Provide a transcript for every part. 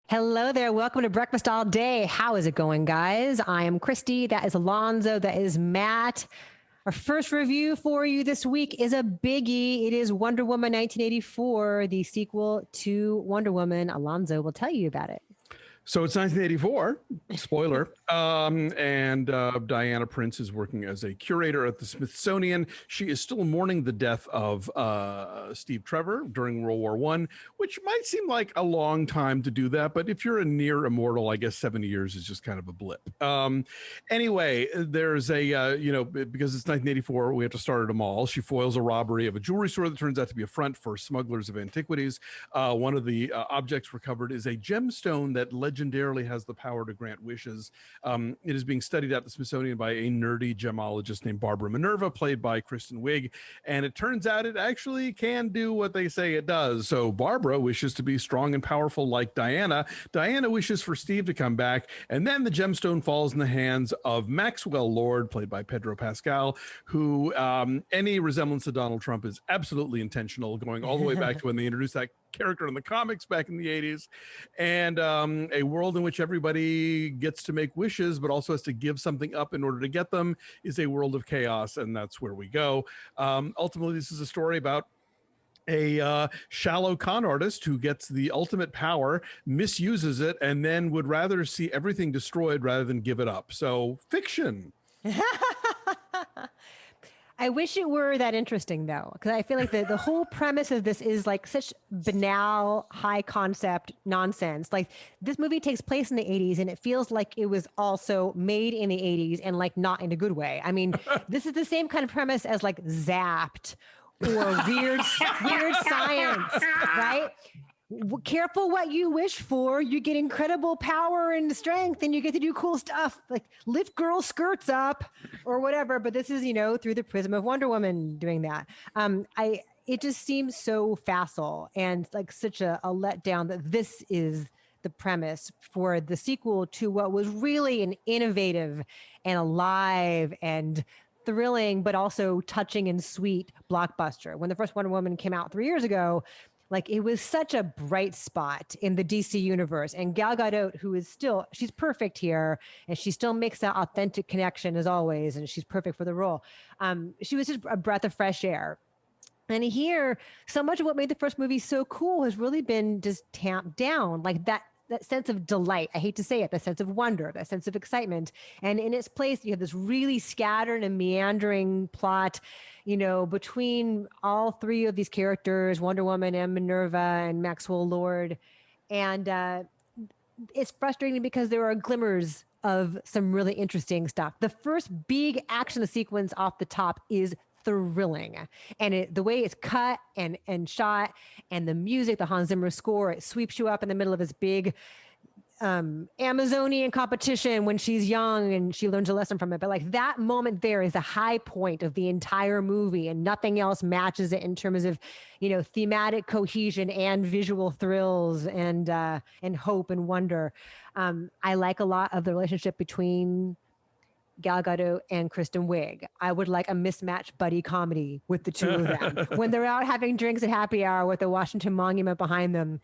Hello there. Welcome to Breakfast All Day. How is it going, guys? I am Christy. That is Alonso. That is Matt. Our first review for you this week is a biggie. It is Wonder Woman 1984, the sequel to Wonder Woman. Alonso will tell you about it. So it's 1984, spoiler, and Diana Prince is working as a curator at the Smithsonian. She is still mourning the death of Steve Trevor during World War I, which might seem like a long time to do that, but if you're a near immortal, I guess 70 years is just kind of a blip. Anyway, there's a, because it's 1984, we have to start at a mall. She foils a robbery of a jewelry store that turns out to be a front for smugglers of antiquities. One of the objects recovered is a gemstone that legendarily has the power to grant wishes. It is being studied at the Smithsonian by a nerdy gemologist named Barbara Minerva, played by Kristen Wiig, and it turns out it actually can do what they say it does. So Barbara wishes to be strong and powerful like Diana. Diana wishes for Steve to come back, and then the gemstone falls in the hands of Maxwell Lord, played by Pedro Pascal, who any resemblance to Donald Trump is absolutely intentional, going all the way back to when they introduced that character in the comics back in the 80s, and a world in which everybody gets to make wishes but also has to give something up in order to get them is a world of chaos, and that's where we go. Ultimately, this is a story about a shallow con artist who gets the ultimate power, misuses it, and then would rather see everything destroyed rather than give it up. So fiction. I wish it were that interesting, though, because I feel like the whole premise of this is like such banal, high concept nonsense. Like, this movie takes place in the 80s, and it feels like it was also made in the 80s and like not in a good way. I mean, this is the same kind of premise as like Zapped or weird science, right? Careful what you wish for. You get incredible power and strength, and you get to do cool stuff like lift girls' skirts up or whatever. But this is, through the prism of Wonder Woman doing that. It just seems so facile and like such a letdown that this is the premise for the sequel to what was really an innovative and alive and thrilling, but also touching and sweet blockbuster. When the first Wonder Woman came out 3 years ago, like, it was such a bright spot in the DC universe. And Gal Gadot, who is she's perfect here, and she still makes that authentic connection as always, and she's perfect for the role. She was just a breath of fresh air. And here, so much of what made the first movie so cool has really been just tamped down, like that sense of delight. I hate to say it, that sense of wonder, that sense of excitement. And in its place, you have this really scattered and meandering plot, between all three of these characters, Wonder Woman and Minerva and Maxwell Lord. And it's frustrating because there are glimmers of some really interesting stuff. The first big action sequence off the top is thrilling, and the way it's cut and shot, and the music, the Hans Zimmer score, it sweeps you up in the middle of this big Amazonian competition when she's young and she learns a lesson from it. But like, that moment there is the high point of the entire movie, and nothing else matches it in terms of thematic cohesion and visual thrills and hope and wonder. I like a lot of the relationship between Gal Gadot and Kristen Wiig. I would like a mismatched buddy comedy with the two of them when they're out having drinks at happy hour with the Washington Monument behind them.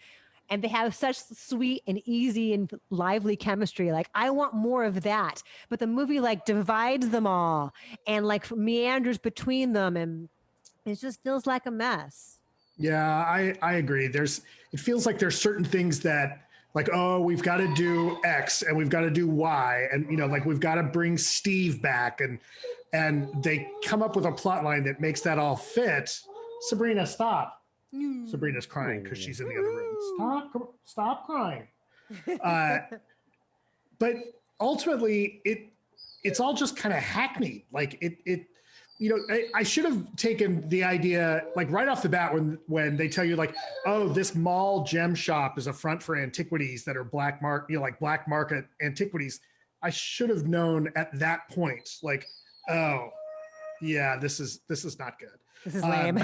And they have such sweet and easy and lively chemistry. Like, I want more of that. But the movie like divides them all and like meanders between them, and it just feels like a mess. Yeah, I agree. It feels like there's certain things that, like, oh, we've got to do X and we've got to do Y, and like we've got to bring Steve back, and they come up with a plot line that makes that all fit. Sabrina, stop. Sabrina's crying because she's in the other room. Stop crying. But ultimately, it's all just kind of hackneyed. Like it. I should have taken the idea like right off the bat when they tell you like, oh, this mall gem shop is a front for antiquities that are black market antiquities. I should have known at that point, like, oh, yeah, this is not good. This is lame.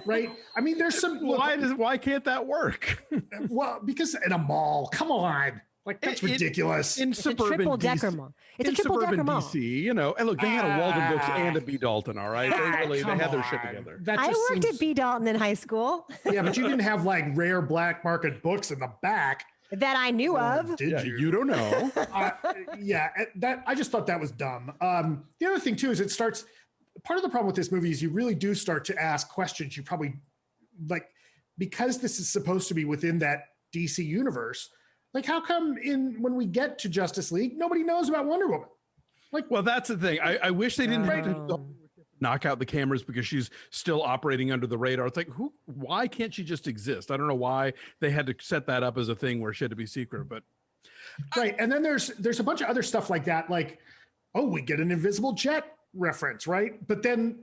Right? I mean, there's some. Why can't that work? Well, because in a mall, come on. Like, that's ridiculous. In suburban DC, mall. It's a triple decker mall. DC, and look, they had a Walden Books and a B. Dalton, all right? They had their shit together. I worked at B. Dalton in high school. Yeah, but you didn't have like rare black market books in the back. that I knew of. Did you don't know. That I just thought that was dumb. The other thing too is it starts. Part of the problem with this movie is you really do start to ask questions you probably like, because this is supposed to be within that DC universe. Like, how come when we get to Justice League, nobody knows about Wonder Woman? Like, well, that's the thing. I wish they didn't have to knock out the cameras because she's still operating under the radar. It's like, why can't she just exist? I don't know why they had to set that up as a thing where she had to be secret, but. Right. And then there's a bunch of other stuff like that. Like, oh, we get an invisible jet reference, right? But then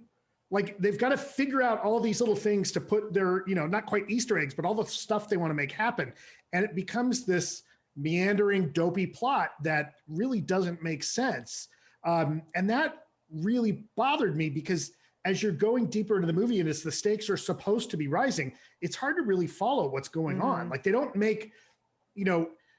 like they've got to figure out all these little things to put their, not quite Easter eggs, but all the stuff they want to make happen. And it becomes this meandering, dopey plot that really doesn't make sense. And that really bothered me because as you're going deeper into the movie and as the stakes are supposed to be rising, it's hard to really follow what's going on. Like they don't make,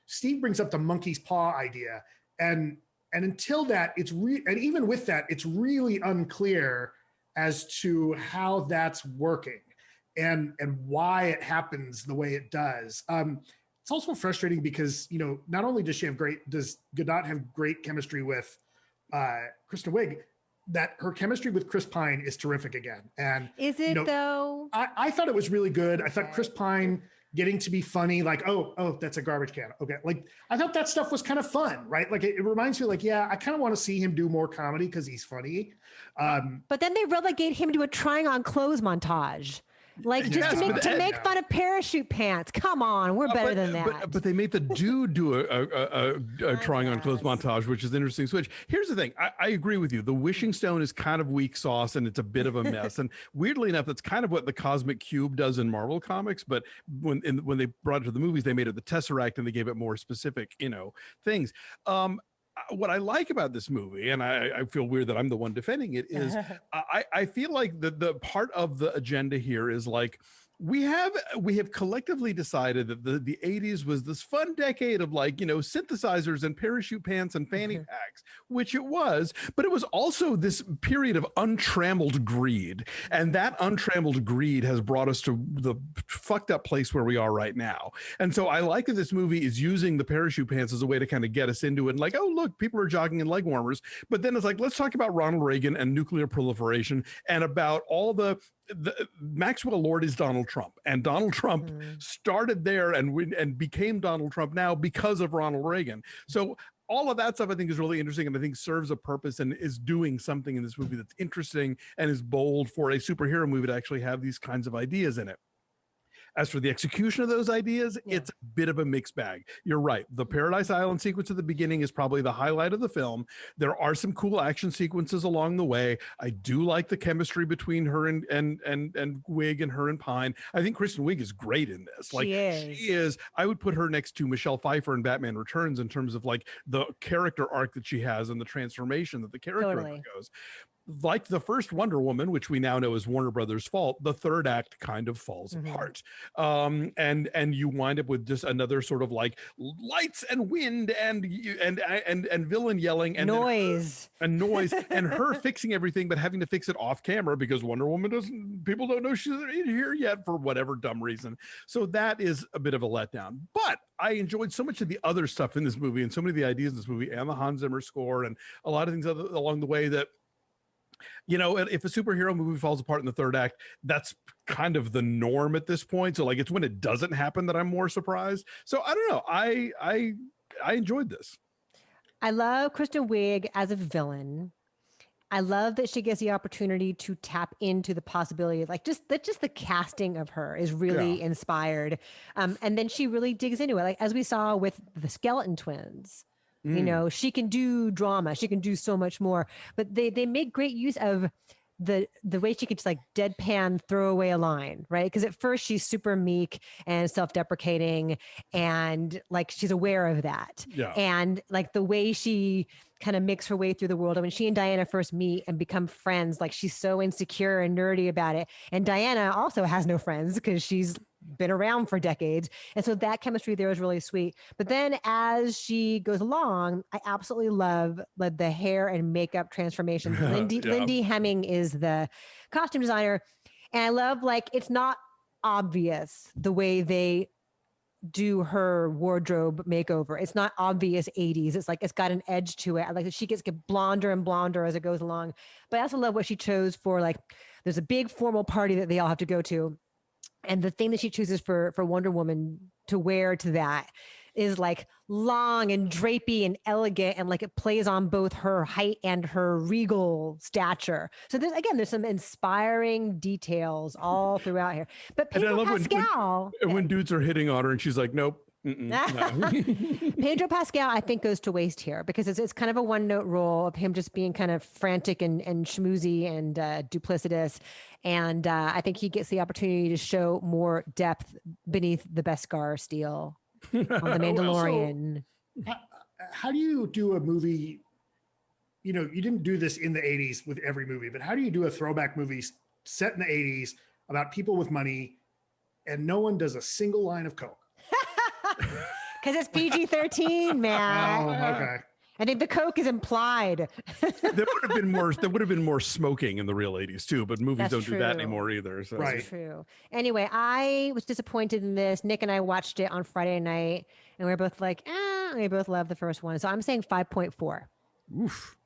Steve brings up the monkey's paw idea. And until that, and even with that, it's really unclear as to how that's working and why it happens the way it does. It's also frustrating because, not only does Gadot have great chemistry with Kristen Wiig, that her chemistry with Chris Pine is terrific again. And is it though? I thought it was really good. I thought Chris Pine getting to be funny, like, oh, that's a garbage can. Okay. Like, I thought that stuff was kind of fun, right? Like, it reminds me, like, yeah, I kind of want to see him do more comedy because he's funny. But then they relegate him to a trying on clothes montage. Like just to make fun of parachute pants. Come on, we're better than that. But they made the dude do a trying on clothes montage, which is an interesting switch. Here's the thing. I agree with you. The wishing stone is kind of weak sauce and it's a bit of a mess. And weirdly enough, that's kind of what the cosmic cube does in Marvel comics. But when they brought it to the movies, they made it the Tesseract and they gave it more specific, things. What I like about this movie, and I feel weird that I'm the one defending it, is I feel like the part of the agenda here is like we have collectively decided that the 80s was this fun decade of like, synthesizers and parachute pants and fanny packs, which it was, but it was also this period of untrammeled greed. And that untrammeled greed has brought us to the fucked up place where we are right now. And so I like that this movie is using the parachute pants as a way to kind of get us into it. And like, oh, look, people are jogging in leg warmers. But then it's like, let's talk about Ronald Reagan and nuclear proliferation and about all the Maxwell Lord is Donald Trump, and Donald Trump started there and became Donald Trump now because of Ronald Reagan. So all of that stuff I think is really interesting and I think serves a purpose and is doing something in this movie that's interesting and is bold for a superhero movie to actually have these kinds of ideas in it. As for the execution of those ideas, it's a bit of a mixed bag. You're right. The Paradise Island sequence at the beginning is probably the highlight of the film. There are some cool action sequences along the way. I do like the chemistry between her and Wiig and her and Pine. I think Kristen Wiig is great in this. Like she is. I would put her next to Michelle Pfeiffer in Batman Returns in terms of like the character arc that she has and the transformation that the character undergoes. Like the first Wonder Woman, which we now know is Warner Brothers' fault, the third act kind of falls apart. And you wind up with just another sort of like lights and wind and villain yelling and noise and her fixing everything, but having to fix it off camera because Wonder Woman people don't know she's in here yet for whatever dumb reason. So that is a bit of a letdown. But I enjoyed so much of the other stuff in this movie and so many of the ideas in this movie and the Hans Zimmer score and a lot of things along the way that, if a superhero movie falls apart in the third act, that's kind of the norm at this point. So like, it's when it doesn't happen that I'm more surprised. So I don't know. I enjoyed this. I love Kristen Wiig as a villain. I love that she gets the opportunity to tap into the possibility, like just the casting of her is really inspired. And then she really digs into it. Like as we saw with the Skeleton Twins. She can do drama. She can do so much more. But they make great use of the way she can just like deadpan throw away a line, right? Because at first she's super meek and self-deprecating and like she's aware of that. Yeah. And like the way she kind of makes her way through the world. And when she and Diana first meet and become friends, like she's so insecure and nerdy about it. And Diana also has no friends because she's been around for decades. And so that chemistry there is really sweet. But then as she goes along, I absolutely love the hair and makeup transformations. Lindy Hemming is the costume designer. And I love like, it's not obvious the way they do her wardrobe makeover. It's not obvious 80s. It's like it's got an edge to it. Like she gets blonder and blonder as it goes along. But I also love what she chose for, like, there's a big formal party that they all have to go to. And the thing that she chooses for Wonder Woman to wear to that is like long and drapey and elegant, and like it plays on both her height and her regal stature. So there's some inspiring details all throughout here. But Pedro Pascal, when dudes are hitting on her and she's like, nope. No. Pedro Pascal, I think, goes to waste here because it's kind of a one-note role of him just being kind of frantic and schmoozy and duplicitous. And I think he gets the opportunity to show more depth beneath the Beskar steel on The Mandalorian. So, how do you do a movie? You know, you didn't do this in the 80s with every movie, but how do you do a throwback movie set in the 80s about people with money and no one does a single line of coke? Because it's PG-13, man. Oh, okay. I think the coke is implied. There would have been more smoking in the real 80s too, but movies don't do that anymore either. So. Right. That's true. Anyway, I was disappointed in this. Nick and I watched it on Friday night, and we were both like, we both loved the first one. So I'm saying 5.4. Oof.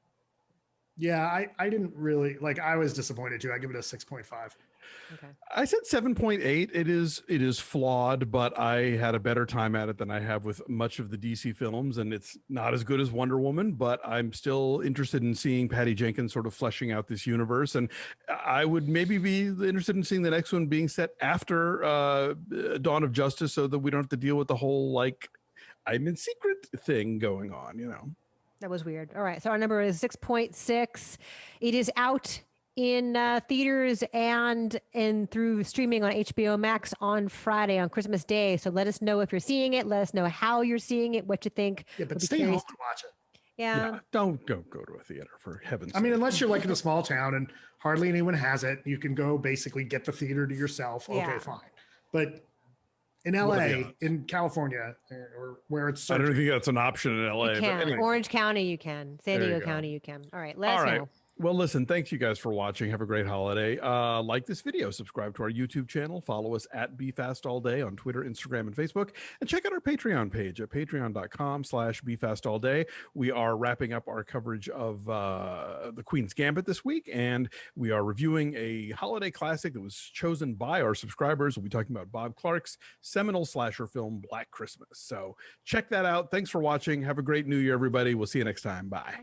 Yeah, I didn't really like. I was disappointed too. I give it a 6.5. Okay. I said 7.8. It is flawed, but I had a better time at it than I have with much of the DC films, and it's not as good as Wonder Woman, but I'm still interested in seeing Patty Jenkins sort of fleshing out this universe, and I would maybe be interested in seeing the next one being set after Dawn of Justice, so that we don't have to deal with the whole like I'm in secret thing going on, you know. That was weird. All right, so our number is 6.6. It is out in theaters and through streaming on HBO Max on Friday, on Christmas Day. So let us know if you're seeing it. Let us know how you're seeing it, what you think. Yeah, but stay home and watch it. Yeah. Don't go to a theater, for heaven's sake. I mean, unless you're like in a small town and hardly anyone has it, you can go basically get the theater to yourself. Okay, fine. But in LA, in California, or where it's I don't think that's an option in LA. You can. But anyway. Orange County, you can. San Diego County, you can. All right, let us know. Well, listen, thanks you guys for watching. Have a great holiday. Like this video, subscribe to our YouTube channel, follow us at BeFastAllDay on Twitter, Instagram, and Facebook, and check out our Patreon page at patreon.com/BeFastAllDay. We are wrapping up our coverage of The Queen's Gambit this week, and we are reviewing a holiday classic that was chosen by our subscribers. We'll be talking about Bob Clark's seminal slasher film, Black Christmas. So check that out. Thanks for watching. Have a great New Year, everybody. We'll see you next time. Bye.